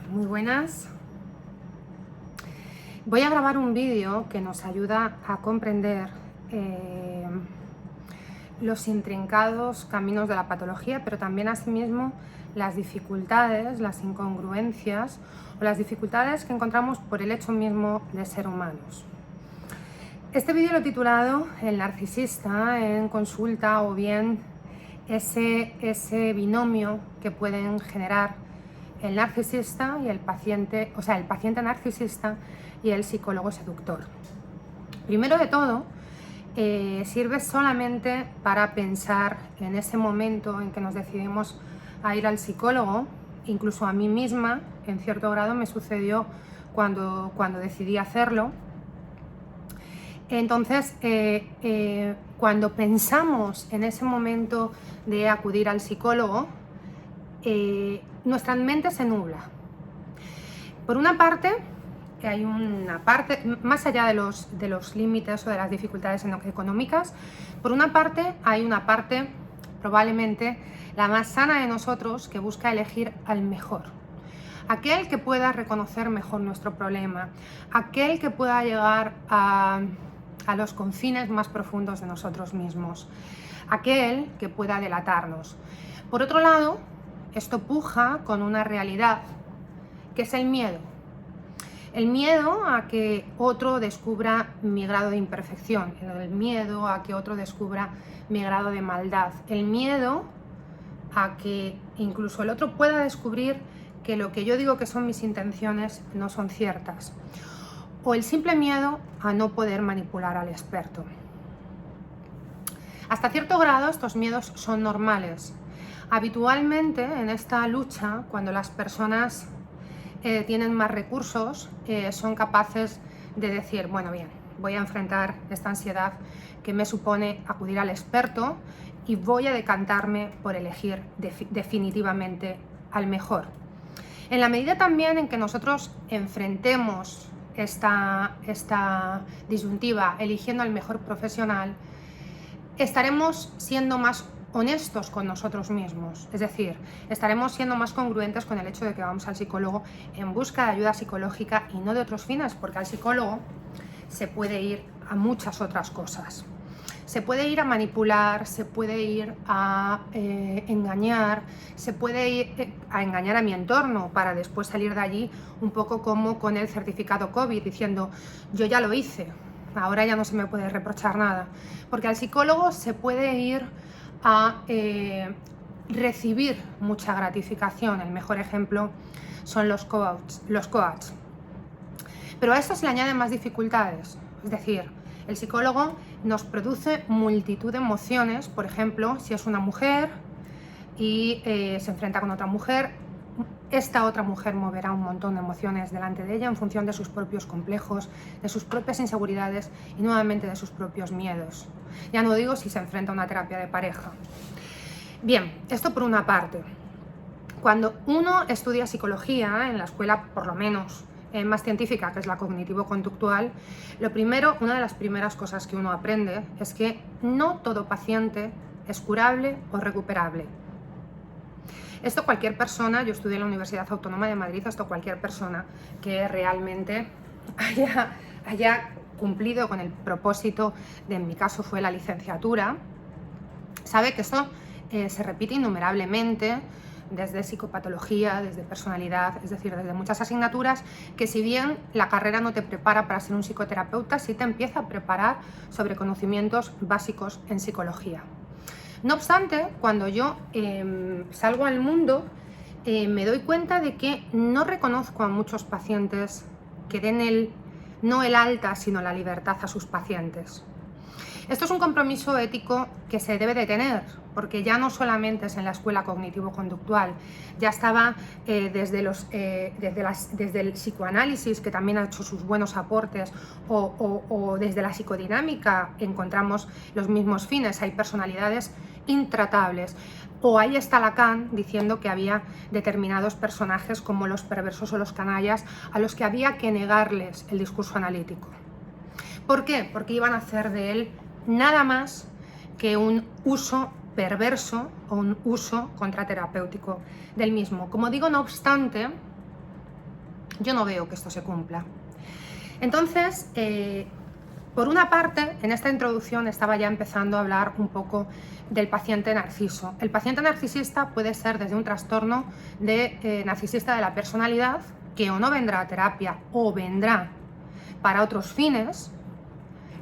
Muy buenas. Voy a grabar un vídeo que nos ayuda a comprender los intrincados caminos de la patología, pero también asimismo las dificultades, las incongruencias o las dificultades que encontramos por el hecho mismo de ser humanos. Este vídeo lo he titulado El narcisista en consulta, o bien ese binomio que pueden generar el narcisista y el paciente, o sea, el paciente narcisista y el psicólogo seductor. Primero de todo, sirve solamente para pensar en ese momento en que nos decidimos a ir al psicólogo. Incluso a mí misma, en cierto grado, me sucedió cuando decidí hacerlo. Entonces, cuando pensamos en ese momento de acudir al psicólogo, nuestra mente se nubla. Por una parte, hay una parte, más allá de los límites o de las dificultades económicas, por una parte hay una parte, probablemente la más sana de nosotros, que busca elegir al mejor. Aquel que pueda reconocer mejor nuestro problema, aquel que pueda llegar a los confines más profundos de nosotros mismos, aquel que pueda delatarnos. Por otro lado, esto puja con una realidad, que es el miedo. El miedo a que otro descubra mi grado de imperfección, el miedo a que otro descubra mi grado de maldad, el miedo a que incluso el otro pueda descubrir que lo que yo digo que son mis intenciones no son ciertas, o el simple miedo a no poder manipular al experto. Hasta cierto grado estos miedos son normales. Habitualmente en esta lucha, cuando las personas tienen más recursos, son capaces de decir, bueno, bien, voy a enfrentar esta ansiedad que me supone acudir al experto y voy a decantarme por elegir definitivamente al mejor. En la medida también en que nosotros enfrentemos esta disyuntiva eligiendo al mejor profesional, estaremos siendo más honestos con nosotros mismos, es decir, estaremos siendo más congruentes con el hecho de que vamos al psicólogo en busca de ayuda psicológica y no de otros fines, porque al psicólogo se puede ir a muchas otras cosas. Se puede ir a manipular, se puede ir a engañar, se puede ir a engañar a mi entorno para después salir de allí un poco como con el certificado COVID, diciendo yo ya lo hice, ahora ya no se me puede reprochar nada. Porque al psicólogo se puede ir a recibir mucha gratificación. El mejor ejemplo son los coaches. Pero a esto se le añaden más dificultades. Es decir, el psicólogo nos produce multitud de emociones. Por ejemplo, si es una mujer y se enfrenta con otra mujer, esta otra mujer moverá un montón de emociones delante de ella en función de sus propios complejos, de sus propias inseguridades y nuevamente de sus propios miedos. Ya no digo si se enfrenta a una terapia de pareja. Bien, esto por una parte. Cuando uno estudia psicología, en la escuela por lo menos más científica, que es la cognitivo-conductual, una de las primeras cosas que uno aprende es que no todo paciente es curable o recuperable. Esto cualquier persona, yo estudié en la Universidad Autónoma de Madrid, esto cualquier persona que realmente haya cumplido con el propósito de, en mi caso fue la licenciatura, sabe que esto se repite innumerablemente desde psicopatología, desde personalidad, es decir, desde muchas asignaturas, que si bien la carrera no te prepara para ser un psicoterapeuta, sí te empieza a preparar sobre conocimientos básicos en psicología. No obstante, cuando yo salgo al mundo, me doy cuenta de que no reconozco a muchos pacientes que den no el alta, sino la libertad a sus pacientes. Esto es un compromiso ético que se debe de tener, porque ya no solamente es en la escuela cognitivo-conductual, ya estaba desde el psicoanálisis, que también ha hecho sus buenos aportes, o desde la psicodinámica encontramos los mismos fines. Hay personalidades intratables. O ahí está Lacan diciendo que había determinados personajes como los perversos o los canallas a los que había que negarles el discurso analítico. ¿Por qué? Porque iban a hacer de él nada más que un uso perverso o un uso contraterapéutico del mismo. Como digo, no obstante, Yo no veo que esto se cumpla. Entonces, por una parte, en esta introducción estaba ya empezando a hablar un poco del paciente narciso. El paciente narcisista puede ser desde un trastorno de narcisista de la personalidad, que o no vendrá a terapia o vendrá para otros fines,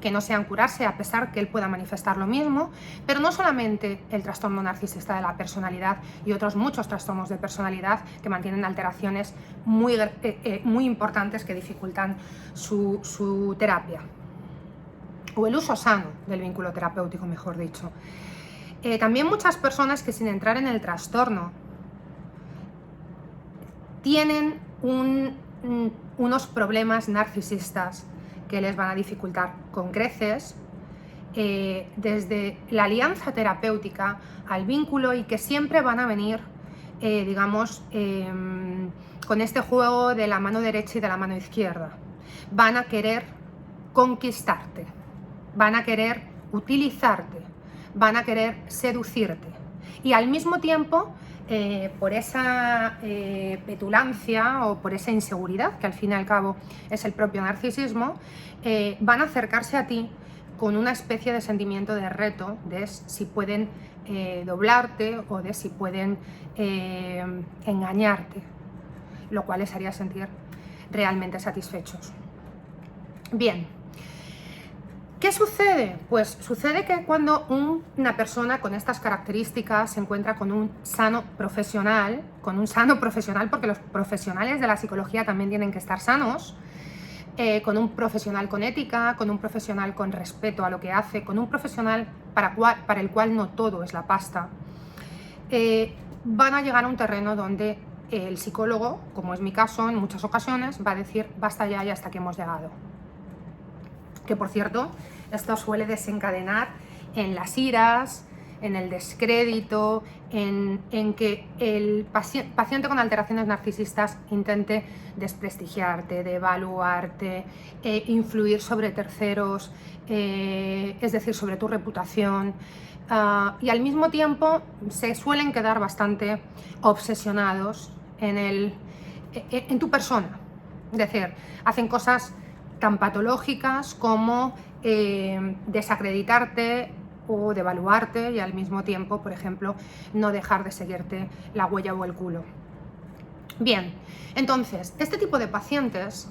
que no sean curarse, a pesar que él pueda manifestar lo mismo, pero no solamente el trastorno narcisista de la personalidad y otros muchos trastornos de personalidad que mantienen alteraciones muy importantes que dificultan su terapia, o el uso sano del vínculo terapéutico, mejor dicho. También muchas personas que, sin entrar en el trastorno, tienen unos problemas narcisistas que les van a dificultar con creces, desde la alianza terapéutica al vínculo, y que siempre van a venir, con este juego de la mano derecha y de la mano izquierda. Van a querer conquistarte, van a querer utilizarte, van a querer seducirte, y al mismo tiempo, por esa petulancia o por esa inseguridad, que al fin y al cabo es el propio narcisismo, van a acercarse a ti con una especie de sentimiento de reto, de si pueden doblarte o de si pueden engañarte, lo cual les haría sentir realmente satisfechos. Bien, ¿qué sucede? Pues sucede que cuando una persona con estas características se encuentra con un sano profesional, porque los profesionales de la psicología también tienen que estar sanos, con un profesional con ética, con un profesional con respeto a lo que hace, con un profesional para el cual no todo es la pasta, van a llegar a un terreno donde el psicólogo, como es mi caso en muchas ocasiones, va a decir basta ya y hasta aquí hemos llegado. Que, por cierto, esto suele desencadenar en las iras, en el descrédito, en que el paciente con alteraciones narcisistas intente desprestigiarte, devaluarte, influir sobre terceros, es decir, sobre tu reputación, y al mismo tiempo se suelen quedar bastante obsesionados en tu persona. Es decir, hacen cosas tan patológicas como desacreditarte o devaluarte, y al mismo tiempo, por ejemplo, no dejar de seguirte la huella o el culo. Bien, entonces, este tipo de pacientes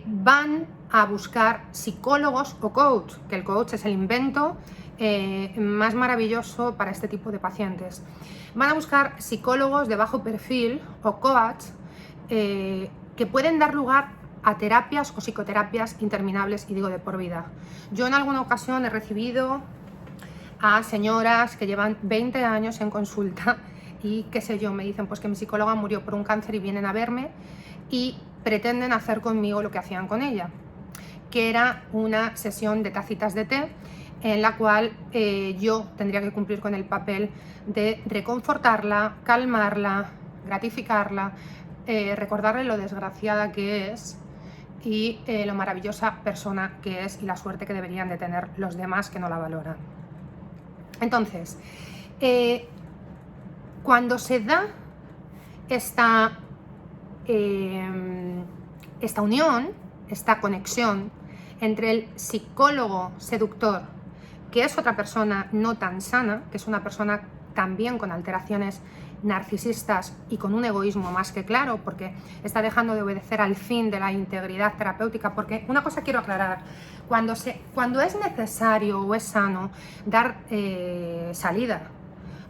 van a buscar psicólogos o coach, que el coach es el invento más maravilloso para este tipo de pacientes. Van a buscar psicólogos de bajo perfil o coach que pueden dar lugar a terapias o psicoterapias interminables, y digo de por vida. Yo en alguna ocasión he recibido a señoras que llevan 20 años en consulta y, qué sé yo, me dicen pues que mi psicóloga murió por un cáncer y vienen a verme y pretenden hacer conmigo lo que hacían con ella, que era una sesión de tacitas de té en la cual yo tendría que cumplir con el papel de reconfortarla, calmarla, gratificarla, recordarle lo desgraciada que es y lo maravillosa persona que es, y la suerte que deberían de tener los demás que no la valoran. Entonces, cuando se da esta unión, esta conexión entre el psicólogo seductor, que es otra persona no tan sana, que es una persona también con alteraciones narcisistas y con un egoísmo más que claro, porque está dejando de obedecer al fin de la integridad terapéutica. Porque una cosa quiero aclarar: cuando es necesario o es sano dar salida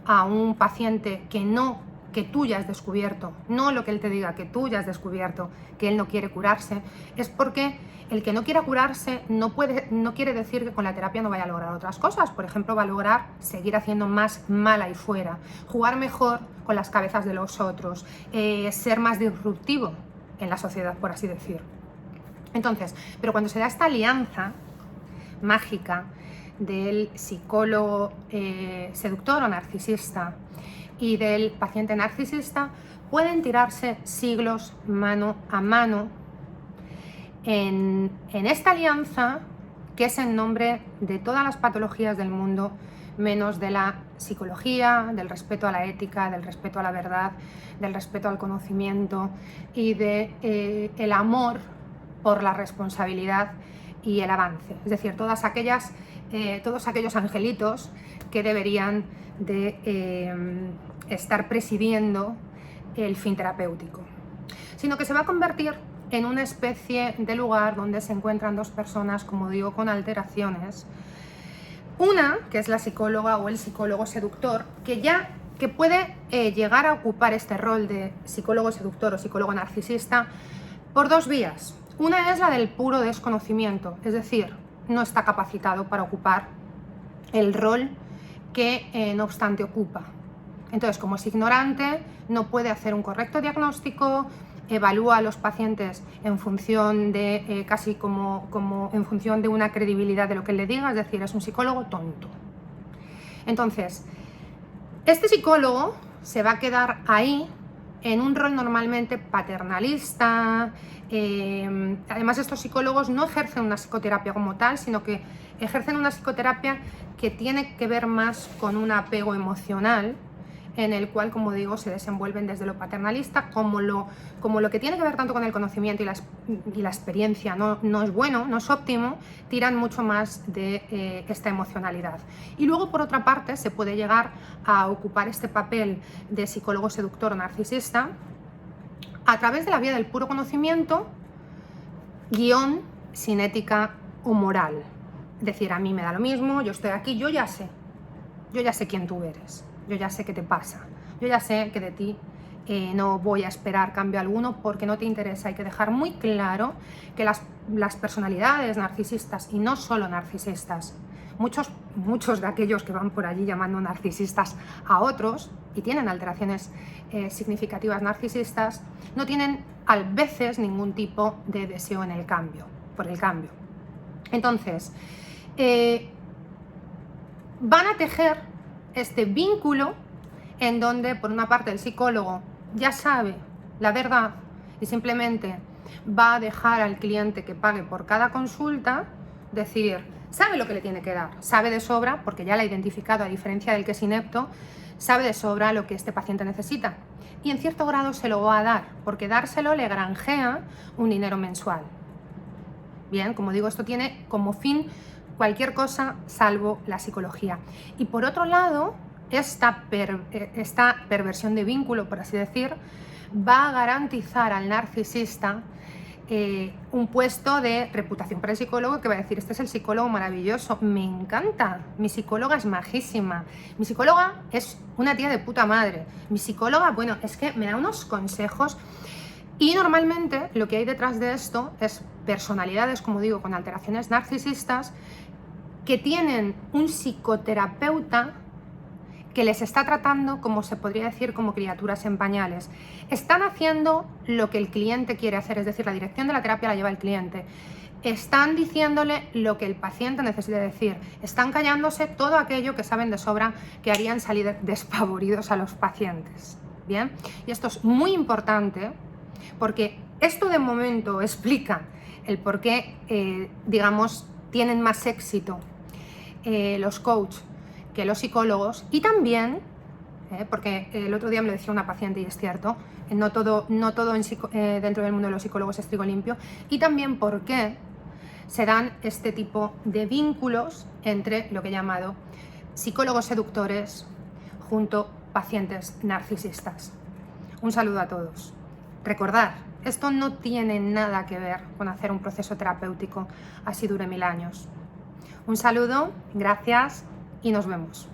a un paciente que tú ya has descubierto, no lo que él te diga, que tú ya has descubierto que él no quiere curarse, es porque el que no quiera curarse no quiere decir que con la terapia no vaya a lograr otras cosas. Por ejemplo, va a lograr seguir haciendo más mal ahí fuera, jugar mejor con las cabezas de los otros, ser más disruptivo en la sociedad, por así decir. Entonces, pero cuando se da esta alianza mágica del psicólogo seductor o narcisista y del paciente narcisista, pueden tirarse siglos mano a mano en esta alianza, que es en nombre de todas las patologías del mundo menos de la psicología, del respeto a la ética, del respeto a la verdad, del respeto al conocimiento y de el amor por la responsabilidad y el avance. Es decir, todos aquellos angelitos que deberían de estar presidiendo el fin terapéutico, sino que se va a convertir en una especie de lugar donde se encuentran dos personas, como digo, con alteraciones. Una, que es la psicóloga o el psicólogo seductor, que puede llegar a ocupar este rol de psicólogo seductor o psicólogo narcisista por dos vías. Una es la del puro desconocimiento, es decir, no está capacitado para ocupar el rol que no obstante ocupa. Entonces, como es ignorante, no puede hacer un correcto diagnóstico, evalúa a los pacientes en función de casi como en función de una credibilidad de lo que él le diga, es decir, es un psicólogo tonto. Entonces, este psicólogo se va a quedar ahí en un rol normalmente paternalista. Además, estos psicólogos no ejercen una psicoterapia como tal, sino que ejercen una psicoterapia que tiene que ver más con un apego emocional, en el cual, como digo, se desenvuelven desde lo paternalista, como lo que tiene que ver tanto con el conocimiento y la experiencia no es bueno, no es óptimo, tiran mucho más de esta emocionalidad. Y luego, por otra parte, se puede llegar a ocupar este papel de psicólogo seductor o narcisista a través de la vía del puro conocimiento, guión sin ética o moral. Es decir, a mí me da lo mismo, yo estoy aquí, yo ya sé quién tú eres. Yo ya sé qué te pasa, yo ya sé que de ti no voy a esperar cambio alguno porque no te interesa. Hay que dejar muy claro que las personalidades narcisistas, y no solo narcisistas, muchos de aquellos que van por allí llamando narcisistas a otros y tienen alteraciones significativas narcisistas, no tienen a veces ningún tipo de deseo por el cambio. Entonces, van a tejer este vínculo en donde, por una parte, el psicólogo ya sabe la verdad y simplemente va a dejar al cliente que pague por cada consulta, decir, sabe lo que le tiene que dar, sabe de sobra, porque ya la ha identificado, a diferencia del que es inepto, sabe de sobra lo que este paciente necesita. Y en cierto grado se lo va a dar, porque dárselo le granjea un dinero mensual. Bien, como digo, esto tiene como fin cualquier cosa salvo la psicología. Y por otro lado, esta perversión de vínculo, por así decir, va a garantizar al narcisista un puesto de reputación para el psicólogo, que va a decir, este es el psicólogo maravilloso, me encanta, mi psicóloga es majísima, mi psicóloga es una tía de puta madre, mi psicóloga, bueno, es que me da unos consejos. Y normalmente lo que hay detrás de esto es personalidades, como digo, con alteraciones narcisistas, que tienen un psicoterapeuta que les está tratando, como se podría decir, como criaturas en pañales. Están haciendo lo que el cliente quiere hacer, es decir, la dirección de la terapia la lleva el cliente. Están diciéndole lo que el paciente necesita decir. Están callándose todo aquello que saben de sobra que harían salir despavoridos a los pacientes. ¿Bien? Y esto es muy importante porque esto de momento explica el por qué, digamos, tienen más éxito los coaches que los psicólogos, y también, porque el otro día me lo decía una paciente y es cierto, no todo dentro del mundo de los psicólogos es trigo limpio, y también por qué se dan este tipo de vínculos entre lo que he llamado psicólogos seductores junto pacientes narcisistas. Un saludo a todos. Recordad, esto no tiene nada que ver con hacer un proceso terapéutico así dure 1000 años. Un saludo, gracias y nos vemos.